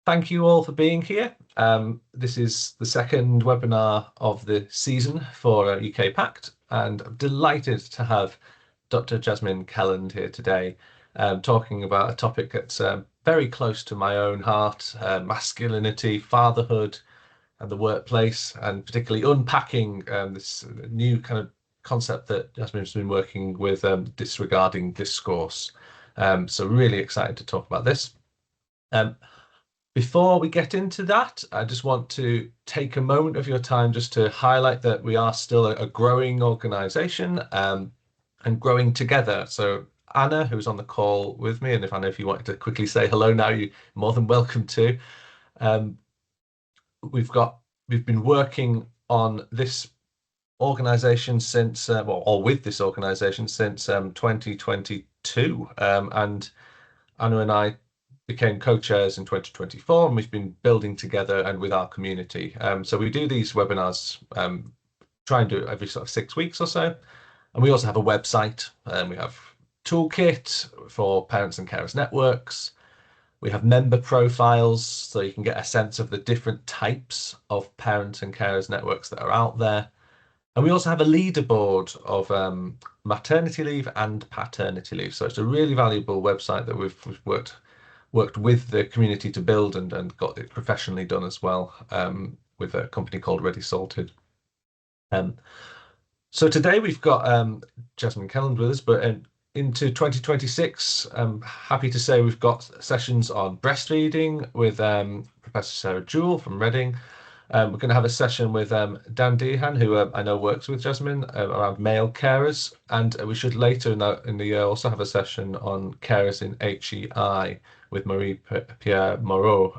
Thank you all for being here. This is the second webinar of the season for UK PACT, and I'm delighted to have Dr. Jasmine Kelland here today, talking about a topic that's very close to my own heart, masculinity, fatherhood, and the workplace, and particularly unpacking this new kind of concept that Jasmine's been working with, disregarding discourse. So really excited to talk about this. Before we get into that, I just want to take a moment of your time just to highlight that we are still a growing organization and growing together. So Anna, who's on the call with me, and if Anna, if you wanted to quickly say hello now, you're more than welcome to. Um, we've been working on this organization since, or with this organization since 2022, and Anna and I became co-chairs in 2024, and we've been building together and with our community. So we do these webinars, try and do it every sort of 6 weeks or so. And we also have a website, and we have toolkit for parents and carers networks. We have member profiles, so you can get a sense of the different types of parents and carers networks that are out there. And we also have a leaderboard of maternity leave and paternity leave. So it's a really valuable website that we've worked with the community to build and got it professionally done as well, with a company called Ready Salted. So today we've got Jasmine Kelland with us, but into 2026, I'm happy to say we've got sessions on breastfeeding with Professor Sarah Jewell from Reading. We're going to have a session with Dan Dehan, who I know works with Jasmine, around male carers. And we should later in the year also have a session on carers in HEI with Marie-Pierre Moreau.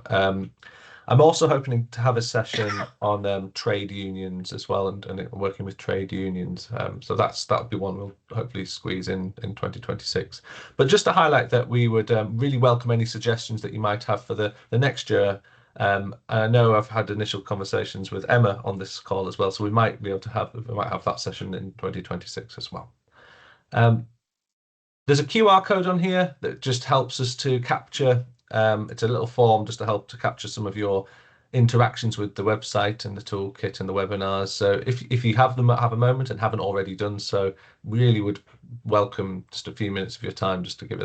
I'm also hoping to have a session on trade unions as well, and working with trade unions. So that'll be one we'll hopefully squeeze in 2026. But just to highlight that we would really welcome any suggestions that you might have for the next year. I know I've had initial conversations with Emma on this call as well, so we might have that session in 2026 as well. There's a QR code on here that just helps us to capture. It's a little form just to help to capture some of your interactions with the website and the toolkit and the webinars. So if you have a moment and haven't already done so, really would welcome just a few minutes of your time just to give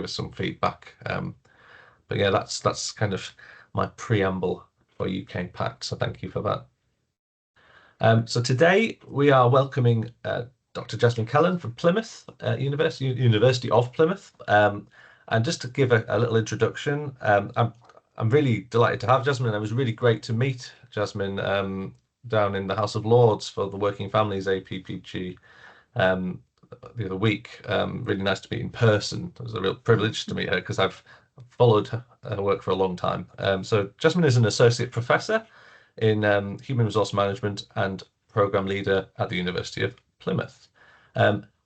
us some feedback. But yeah, that's kind of my preamble for UK PACT, so thank you for that. So today we are welcoming Dr. Jasmine Kelland from Plymouth University of Plymouth. And just to give a little introduction, I'm really delighted to have Jasmine. It was really great to meet Jasmine down in the House of Lords for the Working Families APPG the other week. Really nice to meet in person. It was a real privilege to meet her because I've followed her work for a long time. So Jasmine is an associate professor in human resource management and program leader at the University of Plymouth.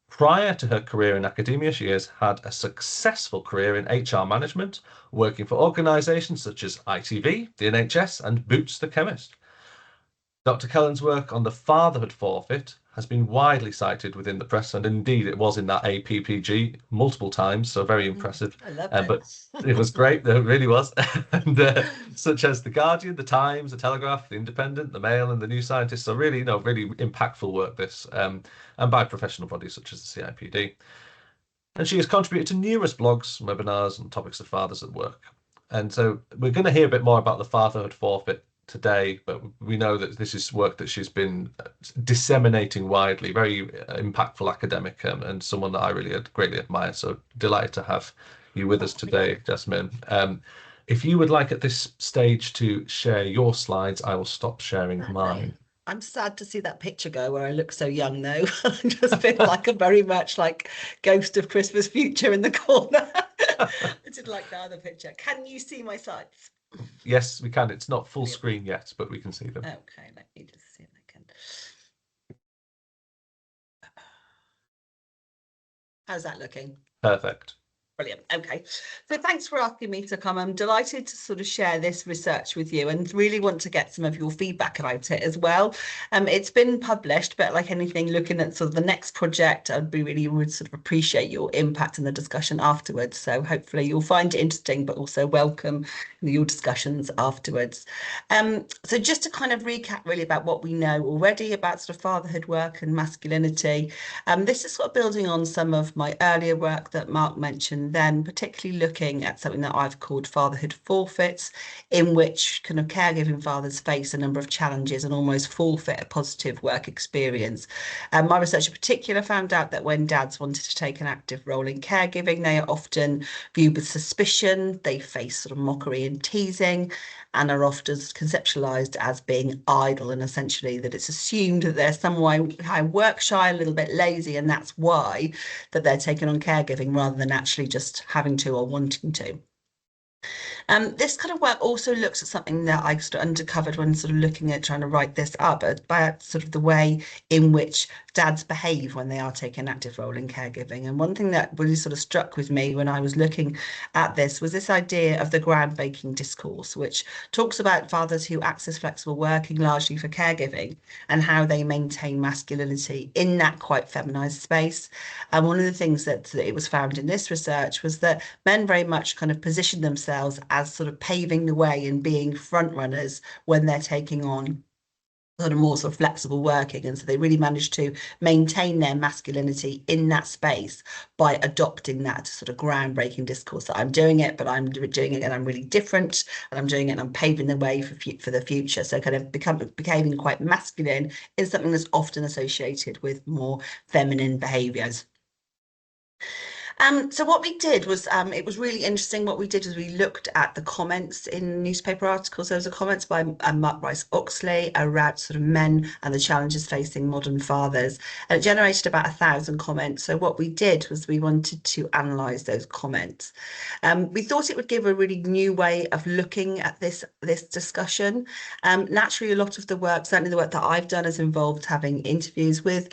Prior to her career in academia, she has had a successful career in HR management, working for organisations such as ITV, the NHS, and Boots the Chemist. Dr. Kelland's work on the fatherhood forfeit has been widely cited within the press, and indeed it was in that APPG multiple times, so very impressive. I loved it. But it was great, it really was. And such as The Guardian, The Times, The Telegraph, The Independent, The Mail, and The New Scientist. So really, really impactful work this, and by professional bodies such as the CIPD. And she has contributed to numerous blogs, webinars, on topics of fathers at work. And so we're going to hear a bit more about the fatherhood forfeit today, but we know that this is work that she's been disseminating widely, very impactful academic, and someone that I really greatly admire. So delighted to have you with us today, Jasmine. If you would like at this stage to share your slides, I will stop sharing mine. I'm sad to see that picture go where I look so young though. I just feel like a very much like ghost of Christmas future in the corner. I did like the other picture. Can you see my slides? Yes, we can. It's not full screen yet, but we can see them. Okay, let me just see if I can. How's that looking? Perfect. Brilliant. Okay. So thanks for asking me to come. I'm delighted to sort of share this research with you and really want to get some of your feedback about it as well. It's been published, but like anything, looking at sort of the next project, would sort of appreciate your impact in the discussion afterwards. So hopefully you'll find it interesting, but also welcome your discussions afterwards. So just to kind of recap really about what we know already about sort of fatherhood work and masculinity. This is sort of building on some of my earlier work that Mark mentioned then, particularly looking at something that I've called fatherhood forfeits, in which kind of caregiving fathers face a number of challenges and almost forfeit a positive work experience. My research in particular found out that when dads wanted to take an active role in caregiving, they are often viewed with suspicion, they face sort of mockery and teasing, and are often conceptualized as being idle, and essentially that it's assumed that they're somehow work shy, a little bit lazy, and that's why that they're taking on caregiving rather than actually just having to or wanting to. This kind of work also looks at something that I sort of uncovered when sort of looking at trying to write this up, about sort of the way in which dads behave when they are taking an active role in caregiving. And one thing that really sort of struck with me when I was looking at this was this idea of the groundbreaking discourse, which talks about fathers who access flexible working largely for caregiving and how they maintain masculinity in that quite feminized space. And one of the things that it was found in this research was that men very much kind of position themselves as sort of paving the way and being front runners when they're taking on sort of more sort of flexible working. And so they really managed to maintain their masculinity in that space by adopting that sort of groundbreaking discourse that I'm doing it, but I'm doing it and I'm really different, and I'm doing it and I'm paving the way for the future. So kind of becoming quite masculine is something that's often associated with more feminine behaviors. So what we did was, it was really interesting. What we did was we looked at the comments in newspaper articles. There was a comments by Mark Rice Oxley around sort of men and the challenges facing modern fathers, and it generated about 1,000 comments. So what we did was we wanted to analyse those comments. We thought it would give a really new way of looking at this discussion. Naturally, a lot of the work, certainly the work that I've done, has involved having interviews with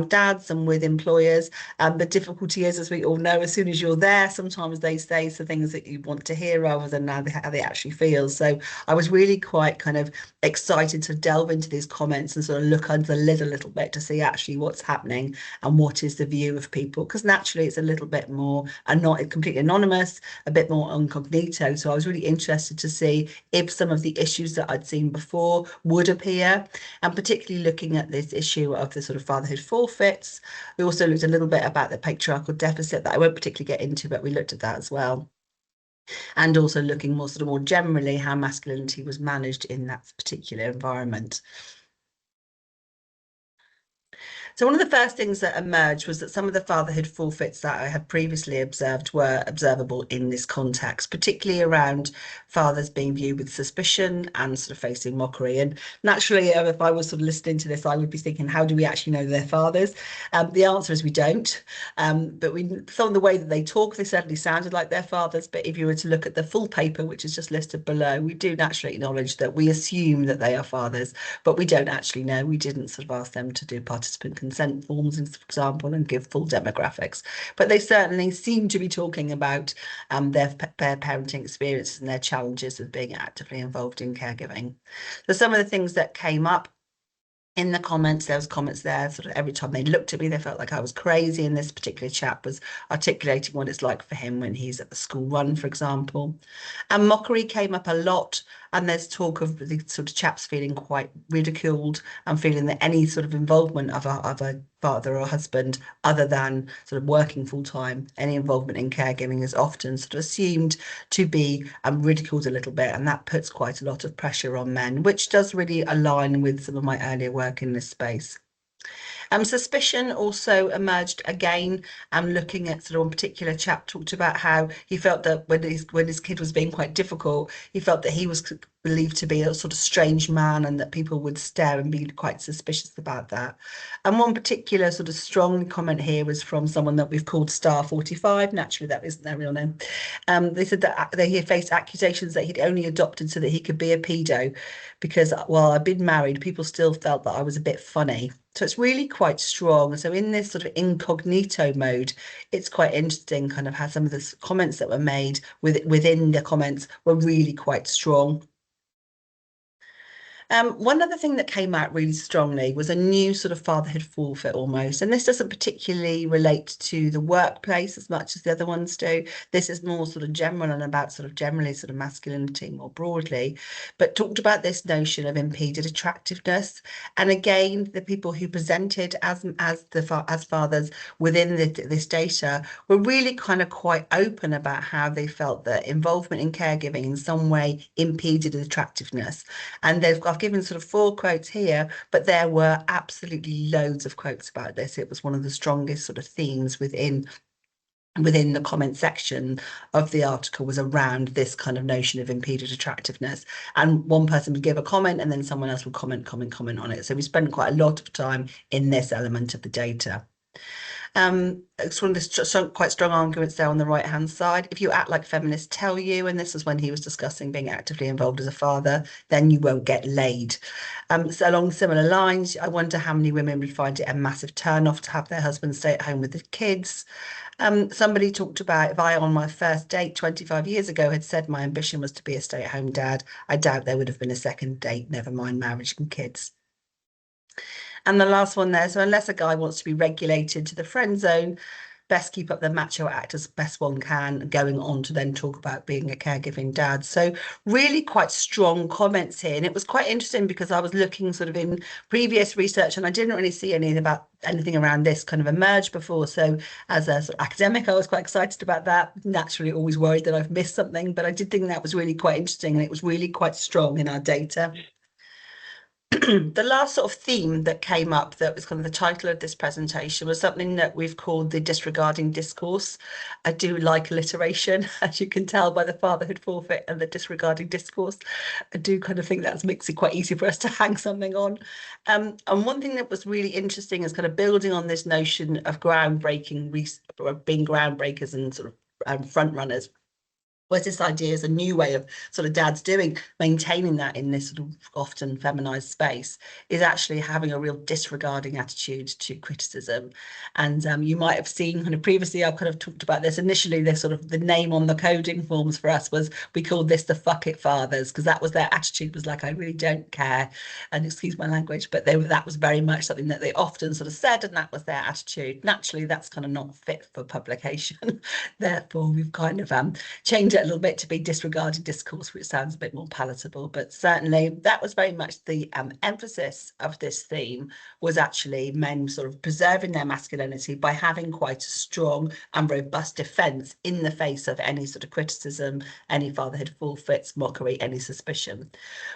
dads and with employers. The difficulty is, as we all know, as soon as you're there, sometimes they say some things that you want to hear rather than how they actually feel. So I was really quite kind of excited to delve into these comments and sort of look under the lid a little bit to see actually what's happening and what is the view of people, because naturally it's a little bit more and not completely anonymous, a bit more incognito. So I was really interested to see if some of the issues that I'd seen before would appear, and particularly looking at this issue of the sort of fatherhood forfeits. We also looked a little bit about the patriarchal deficit that I won't particularly get into, but we looked at that as well. And also looking more sort of more generally how masculinity was managed in that particular environment. So one of the first things that emerged was that some of the fatherhood forfeits that I had previously observed were observable in this context, particularly around fathers being viewed with suspicion and sort of facing mockery. And naturally, if I was sort of listening to this, I would be thinking, how do we actually know their fathers? The answer is we don't. But from the way that they talk, they certainly sounded like their fathers. But if you were to look at the full paper, which is just listed below, we do naturally acknowledge that we assume that they are fathers, but we don't actually know. We didn't sort of ask them to do participant consent forms, for example, and give full demographics. But they certainly seem to be talking about their parenting experiences and their challenges of being actively involved in caregiving. So some of the things that came up in the comments, there was comments there sort of every time they looked at me, they felt like I was crazy. And this particular chap was articulating what it's like for him when he's at the school run, for example. And mockery came up a lot. And there's talk of the sort of chaps feeling quite ridiculed and feeling that any sort of involvement of a father or husband other than sort of working full time, any involvement in caregiving is often sort of assumed to be ridiculed a little bit. And that puts quite a lot of pressure on men, which does really align with some of my earlier work in this space. Suspicion also emerged again. Looking at sort of one particular chap talked about how he felt that when his kid was being quite difficult, he felt that he was believed to be a sort of strange man and that people would stare and be quite suspicious about that. And one particular sort of strong comment here was from someone that we've called Star 45. Naturally, that isn't their real name. They said that he had faced accusations that he'd only adopted so that he could be a pedo, because while I'd been married, people still felt that I was a bit funny. So it's really quite strong. So in this sort of incognito mode, it's quite interesting kind of how some of the comments that were made within the comments were really quite strong. One other thing that came out really strongly was a new sort of fatherhood forfeit almost. And this doesn't particularly relate to the workplace as much as the other ones do. This is more sort of general and about sort of generally sort of masculinity more broadly, but talked about this notion of impeded attractiveness. And again, the people who presented as fathers within this data were really kind of quite open about how they felt that involvement in caregiving in some way impeded attractiveness. And I've given sort of 4 quotes here, but there were absolutely loads of quotes about this. It was one of the strongest sort of themes within the comment section of the article was around this kind of notion of impeded attractiveness. And one person would give a comment and then someone else would comment on it. So we spent quite a lot of time in this element of the data. It's one of the quite strong arguments there on the right hand side. If you act like feminists tell you, and this was when he was discussing being actively involved as a father, then you won't get laid. So along similar lines, I wonder how many women would find it a massive turn off to have their husband stay at home with the kids. Somebody talked about if I, on my first date 25 years ago, had said my ambition was to be a stay-at-home dad, I doubt there would have been a second date, never mind marriage and kids. And the last one there, so unless a guy wants to be regulated to the friend zone, best keep up the macho act as best one can, going on to then talk about being a caregiving dad. So really quite strong comments here. And it was quite interesting because I was looking sort of in previous research and I didn't really see anything around this kind of emerge before. So as a sort of academic, I was quite excited about that. Naturally, always worried that I've missed something, but I did think that was really quite interesting and it was really quite strong in our data. The last sort of theme that came up that was kind of the title of this presentation was something that we've called the disregarding discourse. I do like alliteration, as you can tell by the fatherhood forfeit and the disregarding discourse. I do kind of think that makes it quite easy for us to hang something on. And one thing that was really interesting is kind of building on this notion of being groundbreakers and sort of front runners was this idea as a new way of sort of dads maintaining that in this sort of often feminized space, is actually having a real disregarding attitude to criticism. And you might have seen kind of previously, I've kind of talked about this initially, this sort of the name on the coding forms for us was, we called this the fuck it fathers, because that was their attitude, was like, I really don't care. And excuse my language, but that was very much something that they often sort of said, and that was their attitude. Naturally, that's kind of not fit for publication. Therefore, we've kind of changed it a little bit to be disregarding discourse, which sounds a bit more palatable, but certainly that was very much the emphasis of this theme, was actually men sort of preserving their masculinity by having quite a strong and robust defense in the face of any sort of criticism, any fatherhood forfeits, mockery, any suspicion.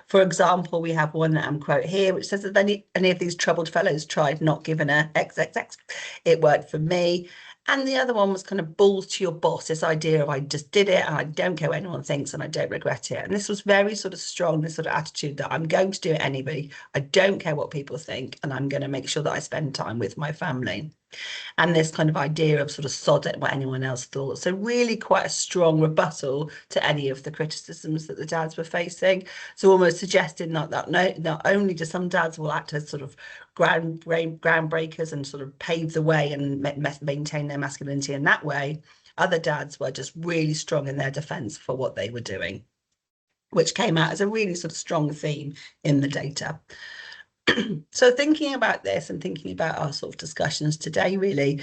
For example, we have one quote here which says that any of these troubled fellows tried not giving a XXX, it worked for me. And the other one was kind of balls to your boss, this idea of I just did it and I don't care what anyone thinks and I don't regret it. And this was very sort of strong, this sort of attitude that I'm going to do it anyway. I don't care what people think and I'm going to make sure that I spend time with my family. And this kind of idea of sort of sod at what anyone else thought. So really quite a strong rebuttal to any of the criticisms that the dads were facing. So almost suggesting that not only do some dads will act as sort of groundbreakers and sort of pave the way and maintain their masculinity in that way, other dads were just really strong in their defense for what they were doing, which came out as a really sort of strong theme in the data. So thinking about this and thinking about our sort of discussions today, really,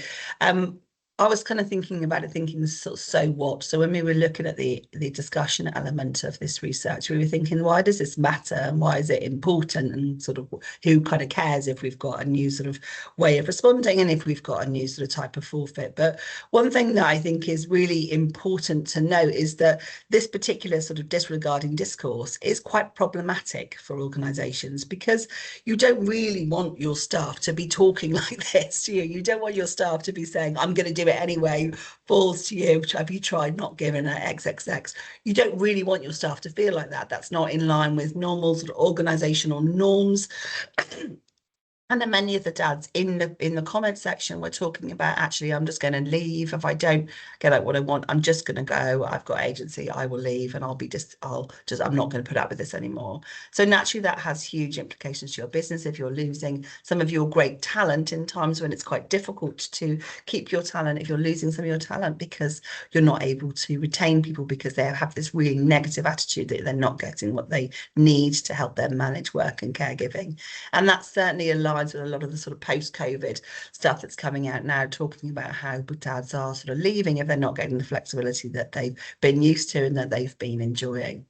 I was kind of thinking about it, thinking sort of, so what? So when we were looking at the discussion element of this research, we were thinking, why does this matter and why is it important, and sort of who kind of cares if we've got a new sort of way of responding and if we've got a new sort of type of forfeit. But one thing that I think is really important to note is that this particular sort of disregarding discourse is quite problematic for organisations, because you don't really want your staff to be talking like this. You don't want your staff to be saying, I'm going to do it anyway, falls to you, have you tried not giving an XXX? You don't really want your staff to feel like that. That's not in line with normal sort of organisational norms. And then many of the dads in the comment section were talking about, actually, I'm just going to leave. If I don't get out what I want, I'm just going to go. I've got agency. I will leave, and I'm not going to put up with this anymore. So naturally, that has huge implications to your business if you're losing some of your great talent in times when it's quite difficult to keep your talent. If you're losing some of your talent because you're not able to retain people because they have this really negative attitude that they're not getting what they need to help them manage work and caregiving. And that certainly aligns with a lot of the sort of post-COVID stuff that's coming out now, talking about how dads are sort of leaving if they're not getting the flexibility that they've been used to and that they've been enjoying.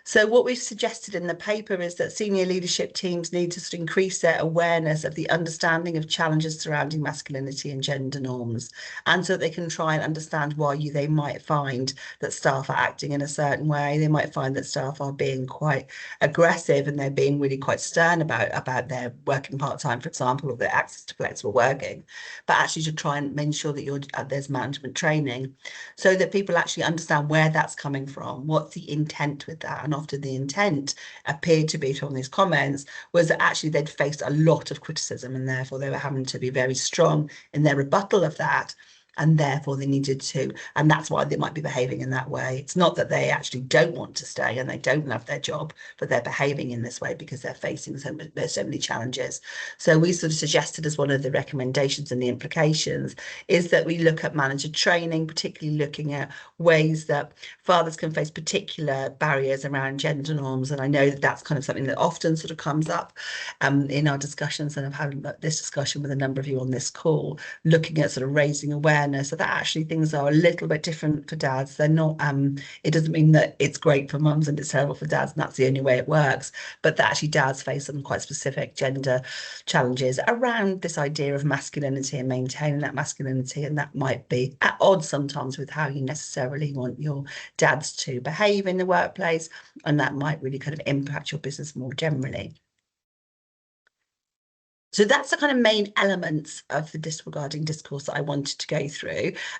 So what we've suggested in the paper is that senior leadership teams need to sort of increase their awareness of the understanding of challenges surrounding masculinity and gender norms, and so that they can try and understand why they might find that staff are acting in a certain way. They might find that staff are being quite aggressive and they're being really quite stern about their working part-time, for example, or their access to flexible working, but actually to try and ensure that there's management training so that people actually understand where that's coming from, what's the intent with that. And often the intent appeared to be from these comments was that actually they'd faced a lot of criticism and therefore they were having to be very strong in their rebuttal of that. And therefore they needed to, and that's why they might be behaving in that way. It's not that they actually don't want to stay and they don't love their job, but they're behaving in this way because they're facing so many challenges. So we sort of suggested as one of the recommendations and the implications is that we look at manager training, particularly looking at ways that fathers can face particular barriers around gender norms. And I know that that's kind of something that often sort of comes up in our discussions, and I've had this discussion with a number of you on this call, looking at sort of raising awareness so that actually things are a little bit different for dads. They're not, it doesn't mean that it's great for mums and it's terrible for dads and that's the only way it works, but that actually dads face some quite specific gender challenges around this idea of masculinity and maintaining that masculinity, and that might be at odds sometimes with how you necessarily want your dads to behave in the workplace, and that might really kind of impact your business more generally. So that's the kind of main elements of the disregarding discourse that I wanted to go through.